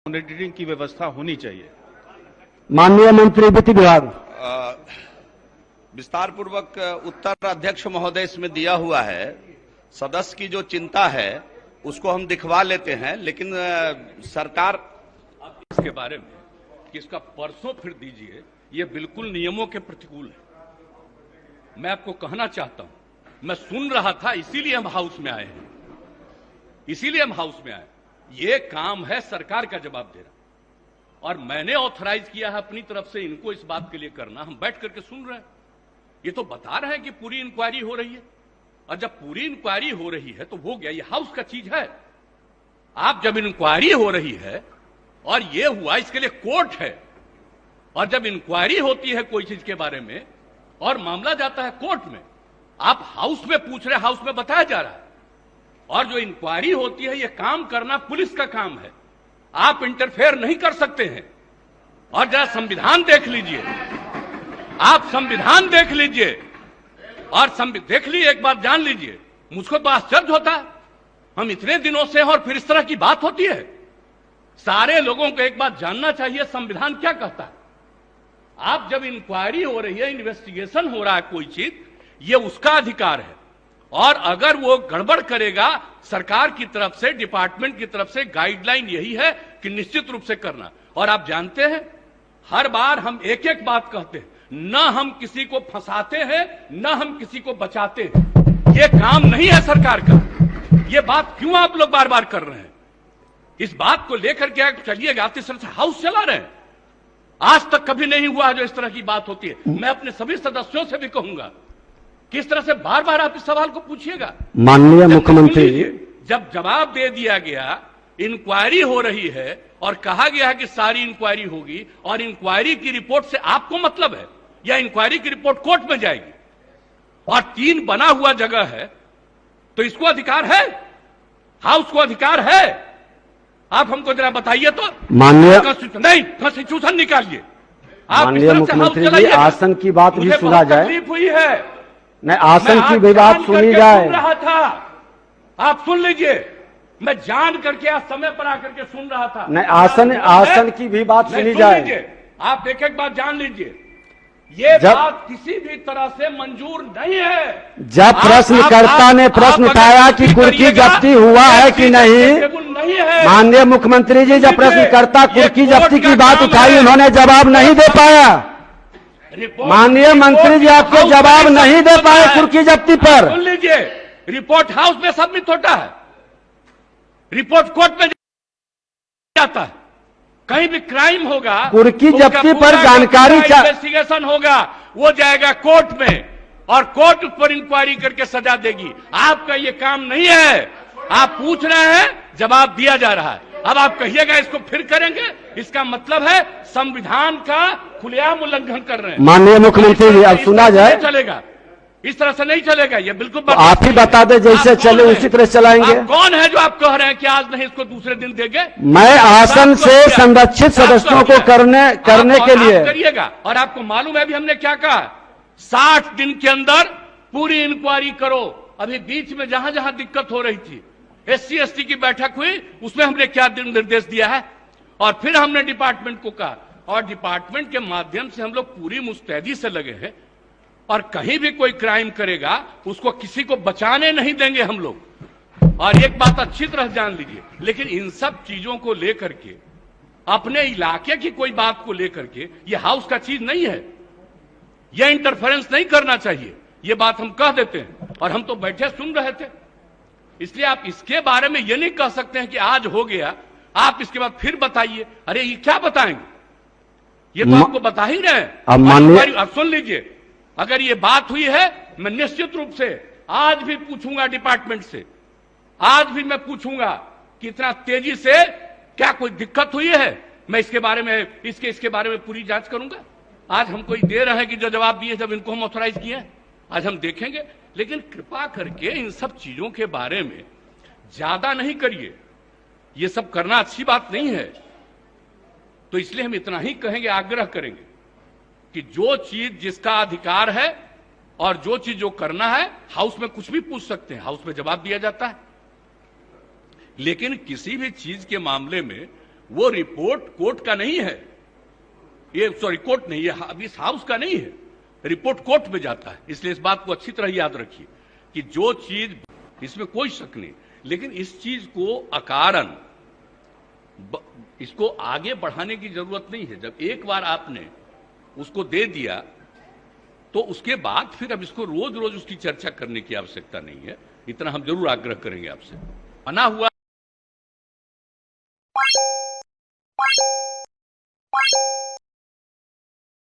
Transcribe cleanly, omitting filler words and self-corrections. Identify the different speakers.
Speaker 1: Monitoring की व्यवस्था होनी चाहिए।
Speaker 2: माननीय मंत्री वित्त विभाग।
Speaker 3: विस्तार पूर्वक उत्तर अध्यक्ष महोदय इसमें दिया हुआ है। सदस्य की जो चिंता है उसको हम दिखवा लेते हैं, लेकिन सरकार
Speaker 4: इसके बारे में कि इसका परसों फिर दीजिए, ये बिल्कुल नियमों के प्रतिकूल है। मैं आपको कहना चाहता हूं, मैं सुन रहा था, इसीलिए हम हाउस में आए हैं, इसीलिए हम हाउस में आए। ये काम है सरकार का जवाब देना, और मैंने ऑथराइज किया है अपनी तरफ से इनको इस बात के लिए करना। हम बैठ करके सुन रहे हैं, ये तो बता रहे हैं कि पूरी इंक्वायरी हो रही है, और जब पूरी इंक्वायरी हो रही है तो हो गया, ये हाउस का चीज है। आप जब इंक्वायरी हो रही है और ये हुआ, इसके लिए कोर्ट है, और जब इंक्वायरी होती है कोई चीज के बारे में और मामला जाता है कोर्ट में, आप हाउस में पूछ रहे, हाउस में बताया जा रहा है। और जो इंक्वायरी होती है, ये काम करना पुलिस का काम है, आप इंटरफेयर नहीं कर सकते हैं। और जरा संविधान देख लीजिए, आप संविधान देख लीजिए, और देख लीजिए, एक बात जान लीजिए। मुझको तो आश्चर्य होता है, हम इतने दिनों से और फिर इस तरह की बात होती है। सारे लोगों को एक बात जानना चाहिए, संविधान क्या कहता है। आप जब इंक्वायरी हो रही है, इन्वेस्टिगेशन हो रहा है कोई चीज, ये उसका अधिकार है, और अगर वो गड़बड़ करेगा, सरकार की तरफ से, डिपार्टमेंट की तरफ से गाइडलाइन यही है कि निश्चित रूप से करना। और आप जानते हैं, हर बार हम एक एक बात कहते हैं, न हम किसी को फंसाते हैं, न हम किसी को बचाते हैं। ये काम नहीं है सरकार का। ये बात क्यों आप लोग बार बार कर रहे हैं? इस बात को लेकर के चलिएगा, आप इस तरह से हाउस चला रहे हैं। आज तक कभी नहीं हुआ जो इस तरह की बात होती है। मैं अपने सभी सदस्यों से भी कहूंगा, किस तरह से बार बार आप इस सवाल को पूछिएगा।
Speaker 2: माननीय मुख्यमंत्री,
Speaker 4: जब जवाब दे दिया गया, इंक्वायरी हो रही है और कहा गया है कि सारी इंक्वायरी होगी, और इंक्वायरी की रिपोर्ट से आपको मतलब है, या इंक्वायरी की रिपोर्ट कोर्ट में जाएगी, और 3 बना हुआ जगह है, तो इसको अधिकार है, हाउस को अधिकार है। आप हमको जरा बताइए तो।
Speaker 2: माननीय
Speaker 4: नहीं, कॉन्स्टिट्यूशन निकालिए।
Speaker 2: माननीय मुख्यमंत्री जी, आसन की बात भी सुना जाए।
Speaker 4: तकलीफ हुई है,
Speaker 2: नहीं, आसन की भी बात सुनी जाए।
Speaker 4: सुन रहा था, आप सुन लीजिए, मैं जान करके आज समय पर आकर के सुन रहा था।
Speaker 2: नहीं, आसन की भी बात सुनी जाए।
Speaker 4: आप एक एक बात जान लीजिए, ये बात किसी भी तरह से मंजूर नहीं है।
Speaker 2: जब प्रश्नकर्ता ने प्रश्न उठाया कि कुर्की जब्ती हुआ है कि नहीं, माननीय मुख्यमंत्री जी, जब प्रश्नकर्ता कुर्की जब्ती की बात उठाई, उन्होंने जवाब नहीं दे पाया। माननीय मंत्री जी, आपको जवाब नहीं दे पाए कुर्की जब्ती पर।
Speaker 4: सुन लीजिए, रिपोर्ट हाउस में सबमिट होता है, रिपोर्ट कोर्ट में जाता है। कहीं भी क्राइम होगा,
Speaker 2: कुर्की जब्ती पर जानकारी,
Speaker 4: इन्वेस्टिगेशन होगा, वो जाएगा कोर्ट में, और कोर्ट उस पर इंक्वायरी करके सजा देगी। आपका ये काम नहीं है। आप पूछ रहे हैं, जवाब दिया जा रहा है। अब आप कहिएगा इसको फिर करेंगे, इसका मतलब है संविधान का खुलेआम उल्लंघन कर रहे हैं।
Speaker 2: माननीय मुख्यमंत्री जी, अब सुना जाए।
Speaker 4: चलेगा, इस तरह से नहीं चलेगा, ये बिल्कुल
Speaker 2: तो आप ही बता दें, जैसे चले उसी तरह चलाएंगे।
Speaker 4: कौन है जो आप कह रहे हैं कि आज नहीं, इसको दूसरे दिन देंगे?
Speaker 2: मैं आसन से संरक्षित सदस्यों को करने के लिए
Speaker 4: करिएगा। और आपको मालूम है अभी हमने क्या कहा, 60 दिन के अंदर पूरी इंक्वायरी करो। अभी बीच में जहां जहां दिक्कत हो रही थी, SC/ST की बैठक हुई, उसमें हमने क्या निर्देश दिया है, और फिर हमने डिपार्टमेंट को कहा, और डिपार्टमेंट के माध्यम से हम लोग पूरी मुस्तैदी से लगे हैं, और कहीं भी कोई क्राइम करेगा उसको किसी को बचाने नहीं देंगे हम लोग। और एक बात अच्छी तरह जान लीजिए, लेकिन इन सब चीजों को लेकर के, अपने इलाके की कोई बात को लेकर के, ये हाउस का चीज नहीं है, ये इंटरफेरेंस नहीं करना चाहिए। ये बात हम कह देते हैं, और हम तो बैठे सुन रहे थे। इसलिए आप इसके बारे में ये नहीं कह सकते हैं कि आज हो गया, आप इसके बाद फिर बताइए। अरे ये क्या बताएंगे, ये तो आपको बता ही रहे हैं। अब सुन लीजिए, अगर ये बात हुई है, मैं निश्चित रूप से आज भी पूछूंगा डिपार्टमेंट से, आज भी मैं पूछूंगा कि इतना तेजी से क्या कोई दिक्कत हुई है। मैं इसके बारे में, इसके बारे में पूरी जांच करूंगा। आज हमको दे रहे हैं कि जो जवाब दिए, जब इनको हम ऑथराइज किए हैं, आज हम देखेंगे। लेकिन कृपा करके इन सब चीजों के बारे में ज्यादा नहीं करिए, ये सब करना अच्छी बात नहीं है। तो इसलिए हम इतना ही कहेंगे, आग्रह करेंगे कि जो चीज जिसका अधिकार है और जो चीज जो करना है, हाउस में कुछ भी पूछ सकते हैं, हाउस में जवाब दिया जाता है। लेकिन किसी भी चीज के मामले में वो रिपोर्ट कोर्ट का नहीं है, ये सॉरी कोर्ट नहीं है, अभी इस हाउस का नहीं है, रिपोर्ट कोर्ट में जाता है। इसलिए इस बात को अच्छी तरह याद रखिए कि जो चीज, इसमें कोई शक नहीं, लेकिन इस चीज को अकारण इसको आगे बढ़ाने की जरूरत नहीं है। जब एक बार आपने उसको दे दिया तो उसके बाद फिर अब इसको रोज रोज उसकी चर्चा करने की आवश्यकता नहीं है। इतना हम जरूर आग्रह करेंगे आपसे। बना हुआ